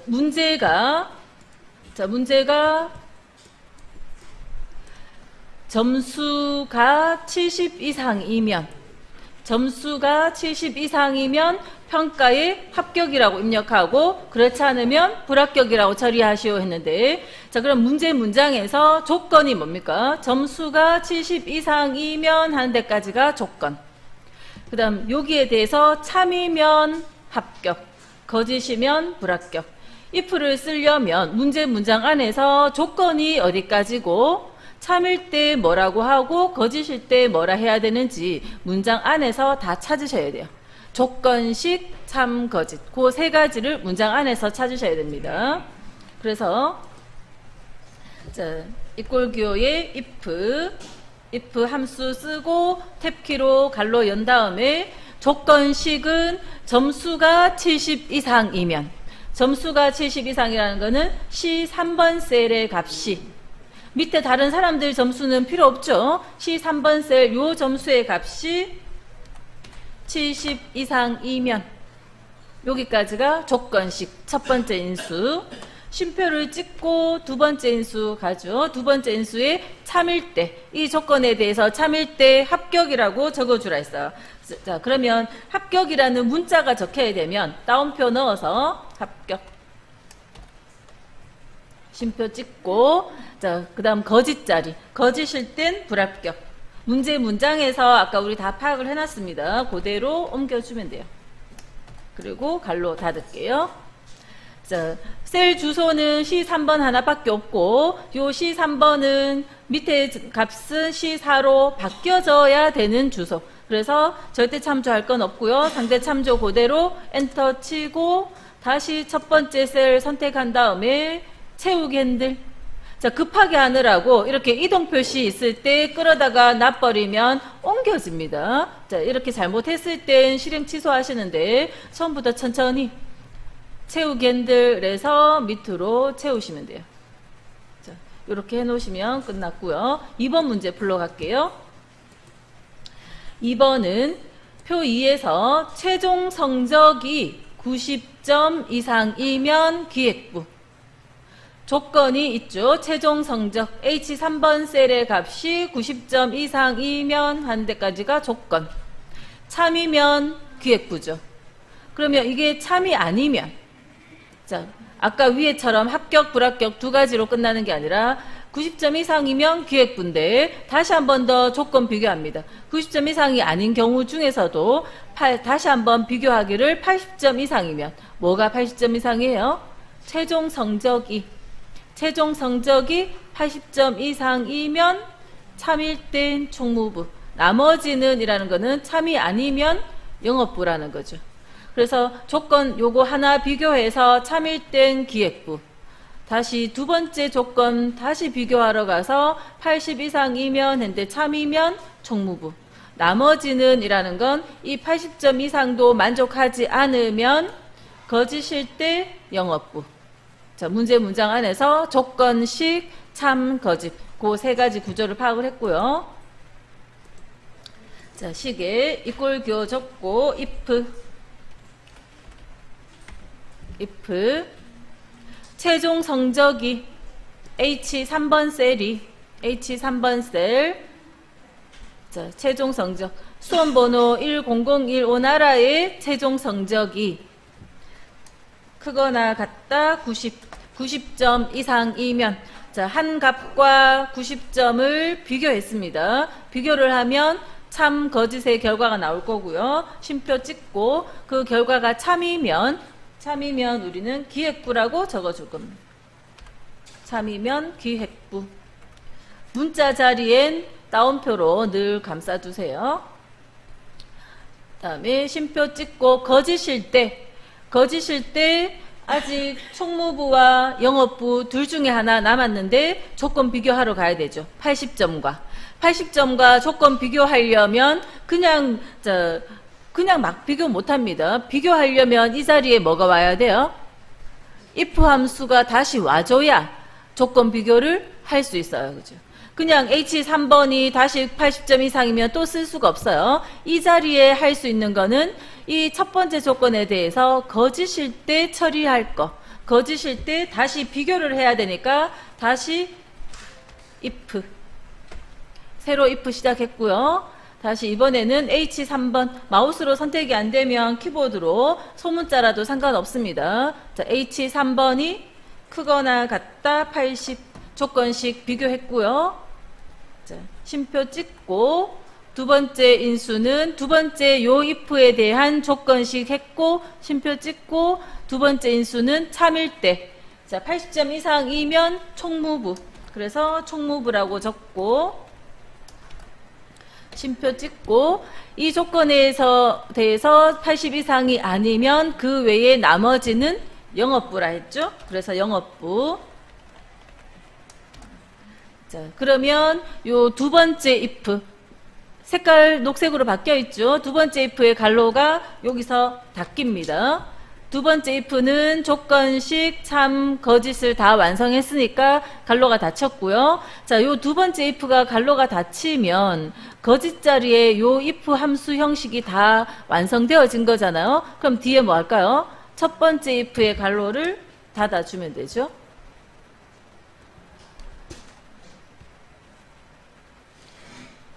문제가 점수가 70 이상이면 평가에 합격이라고 입력하고 그렇지 않으면 불합격이라고 처리하시오 했는데, 자, 그럼 문제 문장에서 조건이 뭡니까? 점수가 70 이상이면 하는 데까지가 조건. 그 다음 여기에 대해서 참이면 합격, 거짓이면 불합격. if를 쓰려면 문제 문장 안에서 조건이 어디까지고 참일 때 뭐라고 하고 거짓일 때 뭐라 해야 되는지 문장 안에서 다 찾으셔야 돼요. 조건식, 참, 거짓. 그 세 가지를 문장 안에서 찾으셔야 됩니다. 그래서 이꼴 기호에 if 함수 쓰고 탭키로 갈로 연 다음에 조건식은 점수가 70 이상이면, 점수가 70 이상이라는 거는 C3번 셀의 값이, 밑에 다른 사람들 점수는 필요 없죠. C3번 셀 요 점수의 값이 70 이상이면, 여기까지가 조건식 첫 번째 인수. 쉼표를 찍고 두 번째 인수 가죠. 두 번째 인수에 참일 때, 이 조건에 대해서 참일 때 합격이라고 적어주라 했어요. 자, 그러면 합격이라는 문자가 적혀야 되면 따옴표 넣어서 합격, 쉼표 찍고, 자, 그 다음 거짓 자리, 거짓일 땐 불합격. 문제 문장에서 아까 우리 다 파악을 해놨습니다. 그대로 옮겨주면 돼요. 그리고 갈로 닫을게요. 자, 셀 주소는 C3번 하나밖에 없고, 요 C3번은 밑에 값은 C4로 바뀌어져야 되는 주소. 그래서 절대 참조할 건 없고요. 상대 참조 그대로 엔터 치고 다시 첫 번째 셀 선택한 다음에 채우기 핸들. 자, 급하게 하느라고 이렇게 이동 표시 있을 때 끌어다가 놔버리면 옮겨집니다. 자, 이렇게 잘못했을 땐 실행 취소하시는데 처음부터 천천히 채우기 핸들에서 밑으로 채우시면 돼요. 자, 이렇게 해놓으시면 끝났고요. 2번 문제 풀러갈게요. 2번은 표 2에서 최종 성적이 90점 이상이면 기획부. 조건이 있죠. 최종 성적 H3번 셀의 값이 90점 이상이면 하는 데까지가 조건. 참이면 기획부죠. 그러면 이게 참이 아니면, 자, 아까 위에처럼 합격, 불합격 두 가지로 끝나는 게 아니라 90점 이상이면 기획부인데 다시 한 번 더 조건 비교합니다. 90점 이상이 아닌 경우 중에서도 다시 한번 비교하기를 80점 이상이면, 뭐가 80점 이상이에요? 최종 성적이 80점 이상이면 참일 땐 총무부, 나머지는 이라는 거는 참이 아니면 영업부라는 거죠. 그래서 조건 요거 하나 비교해서 참일 땐 기획부, 다시 두 번째 조건 다시 비교하러 가서 80 이상이면 했는데 참이면 총무부, 나머지는 이라는 건 이 80점 이상도 만족하지 않으면 거짓일 때 영업부. 자, 문제 문장 안에서 조건식, 참, 거짓 그 세 가지 구조를 파악을 했고요. 자, 시계 이꼴 기호 적고 if 최종 성적이 H3번 셀, 자, 최종 성적 수험번호 10015 나라의 최종 성적이 크거나 같다 90점 이상이면, 자, 한 값과 90점을 비교했습니다. 비교를 하면 참, 거짓의 결과가 나올 거고요. 쉼표 찍고 그 결과가 참이면 우리는 기획부라고 적어줄 겁니다. 참이면 기획부. 문자 자리엔 따옴표로 늘 감싸주세요. 다음에 쉼표 찍고 거짓일 때 아직 총무부와 영업부 둘 중에 하나 남았는데 조건 비교하러 가야 되죠. 80점과 조건 비교하려면 그냥 막 비교 못합니다. 비교하려면 이 자리에 뭐가 와야 돼요? if 함수가 다시 와줘야 조건 비교를 할 수 있어요. 그죠? 그냥 H3번이 다시 80점 이상이면 또 쓸 수가 없어요. 이 자리에 할 수 있는 거는 이 첫 번째 조건에 대해서 거짓일 때 처리할 거, 거짓일 때 다시 비교를 해야 되니까 다시 if. 새로 if 시작했고요. 다시 이번에는 H3번. 마우스로 선택이 안 되면 키보드로 소문자라도 상관없습니다. 자, H3번이 크거나 같다 80. 조건식 비교했고요. 자, 쉼표 찍고 두 번째 인수는 두 번째 요 if에 대한 조건식 했고 쉼표 찍고 두 번째 인수는 참일 때. 자, 80점 이상이면 총무부. 그래서 총무부라고 적고 쉼표 찍고 이 조건에 대해서 80 이상이 아니면 그 외에 나머지는 영업부라 했죠. 그래서 영업부. 자, 그러면 요 두 번째 if 색깔 녹색으로 바뀌어 있죠. 두 번째 if의 갈로가 여기서 닫깁니다. 두 번째 if는 조건식 참 거짓을 다 완성했으니까 갈로가 닫혔고요. 자, 요 두 번째 if가 갈로가 닫히면 거짓 자리에 요 if 함수 형식이 다 완성되어진 거잖아요. 그럼 뒤에 뭐 할까요? 첫 번째 if의 갈로를 닫아주면 되죠.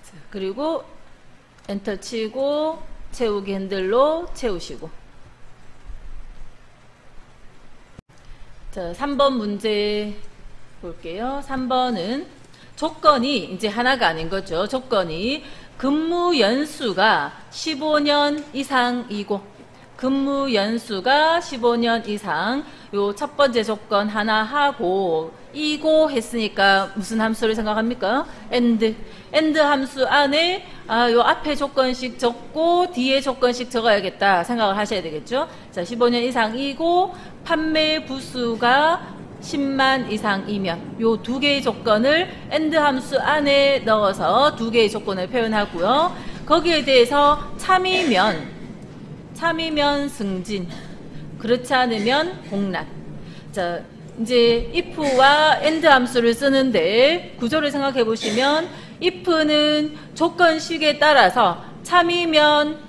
자, 그리고 엔터 치고 채우기 핸들로 채우시고. 자, 3번 문제 볼게요. 3번은 조건이 이제 하나가 아닌 거죠. 조건이 근무 연수가 15년 이상이고 근무 연수가 15년 이상. 요 첫 번째 조건 하나 하고 이고 했으니까 무슨 함수를 생각합니까? and 함수 안에 요 앞에 조건식 적고 뒤에 조건식 적어야겠다 생각을 하셔야 되겠죠. 자, 15년 이상이고 판매 부수가 10만 이상이면 요 두 개의 조건을 and 함수 안에 넣어서 두 개의 조건을 표현하고요. 거기에 대해서 참이면 승진, 그렇지 않으면 공란. 자, 이제 if와 and 함수를 쓰는데 구조를 생각해 보시면 if는 조건식에 따라서 참이면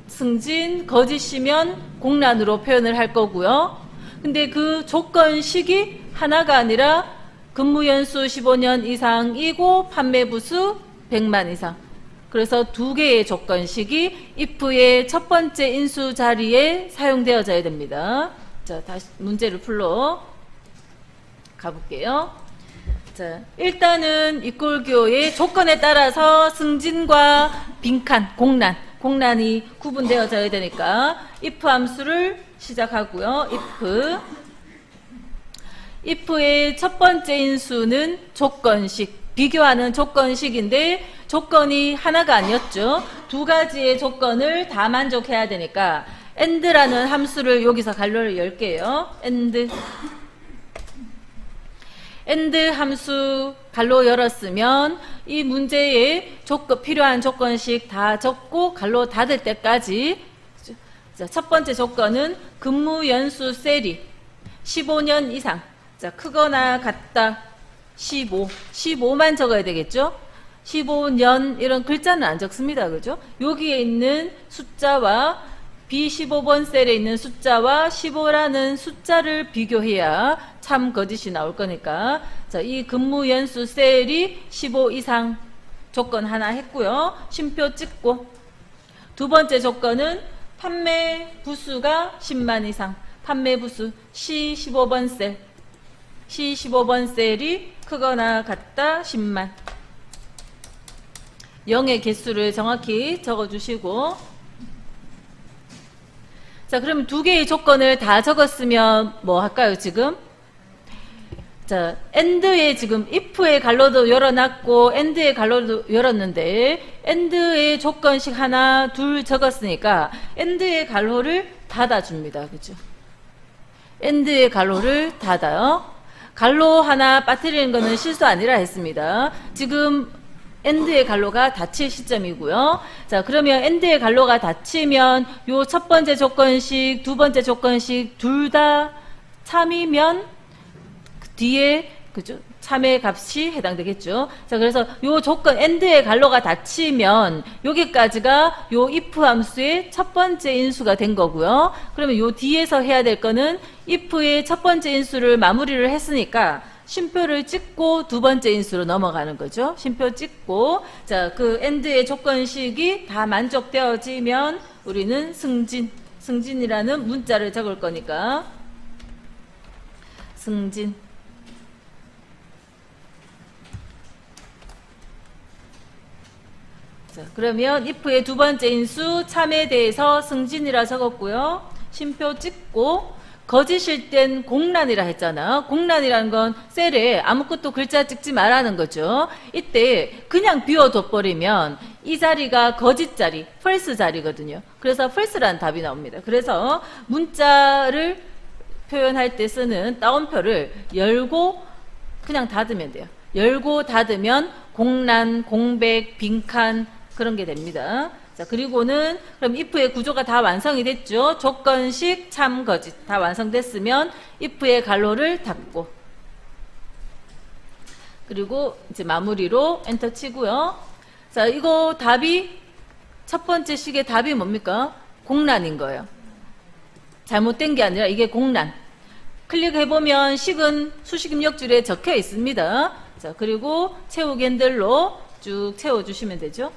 승진, 거짓이면 공란으로 표현을 할 거고요. 근데 그 조건식이 하나가 아니라 근무연수 15년 이상이고 판매부수 100만 이상. 그래서 두 개의 조건식이 if의 첫 번째 인수 자리에 사용되어져야 됩니다. 자, 다시 문제를 풀러 가볼게요. 자, 일단은 이꼴교의 조건에 따라서 승진과 빈칸, 공란이 구분되어져야 되니까 if 함수를 시작하고요. if의 첫 번째 인수는 조건식, 비교하는 조건식인데 조건이 하나가 아니었죠. 두 가지의 조건을 다 만족해야 되니까 and라는 함수를 여기서 갈로를 열게요. and 함수 갈로 열었으면 이 문제에 필요한 조건식 다 적고 갈로 닫을 때까지. 자, 첫 번째 조건은 근무 연수 셀이 15년 이상. 자, 크거나 같다 15만 적어야 되겠죠. 15년 이런 글자는 안 적습니다. 그죠? 여기에 있는 숫자와 B15번 셀에 있는 숫자와 15라는 숫자를 비교해야 참 거짓이 나올 거니까. 자, 이 근무 연수 셀이 15 이상 조건 하나 했고요. 쉼표 찍고. 두 번째 조건은 판매 부수가 10만 이상. 판매 부수 C15번 셀. C15번 셀이 크거나 같다 10만. 0의 개수를 정확히 적어주시고. 자, 그러면 두 개의 조건을 다 적었으면 뭐 할까요, 지금? 자, and에 지금 if의 갈로도 열어놨고 and의 갈로도 열었는데 and의 조건식 하나, 둘 적었으니까 and의 갈로를 닫아줍니다. 그죠? and의 갈로를 닫아요. 갈로 하나 빠뜨리는 거는 실수 아니라 했습니다. 지금 and의 갈로가 닫힐 시점이고요. 자, 그러면 and의 갈로가 닫히면 요 첫 번째 조건식, 두 번째 조건식 둘 다 참이면 뒤에 그죠? 참의 값이 해당되겠죠. 자, 그래서 요 조건 AND의 갈로가 닫히면 여기까지가 요 if 함수의 첫 번째 인수가 된 거고요. 그러면 요 뒤에서 해야 될 거는 if의 첫 번째 인수를 마무리를 했으니까 쉼표를 찍고 두 번째 인수로 넘어가는 거죠. 쉼표 찍고, 자, 그 AND의 조건식이 다 만족되어지면 우리는 승진이라는 문자를 적을 거니까 승진. 자, 그러면 if의 두 번째 인수 참에 대해서 승진이라 적었고요. 쉼표 찍고, 거짓일 땐 공란이라 했잖아. 공란이라는 건 셀에 아무것도 글자 찍지 말라는 거죠. 이때 그냥 비워둬 버리면 이 자리가 거짓 자리, false 자리거든요. 그래서 false라는 답이 나옵니다. 그래서 문자를 표현할 때 쓰는 따옴표를 열고 그냥 닫으면 돼요. 열고 닫으면 공란, 공백, 빈칸 그런 게 됩니다. 자, 그리고는 그럼 if의 구조가 다 완성이 됐죠. 조건식, 참, 거짓 다 완성됐으면 if의 갈로를 닫고, 그리고 이제 마무리로 엔터 치고요. 자, 이거 답이 첫 번째 식의 답이 뭡니까? 공란인 거예요. 잘못된 게 아니라 이게 공란. 클릭해보면 식은 수식 입력줄에 적혀 있습니다. 자, 그리고 채우기 핸들로 쭉 채워주시면 되죠.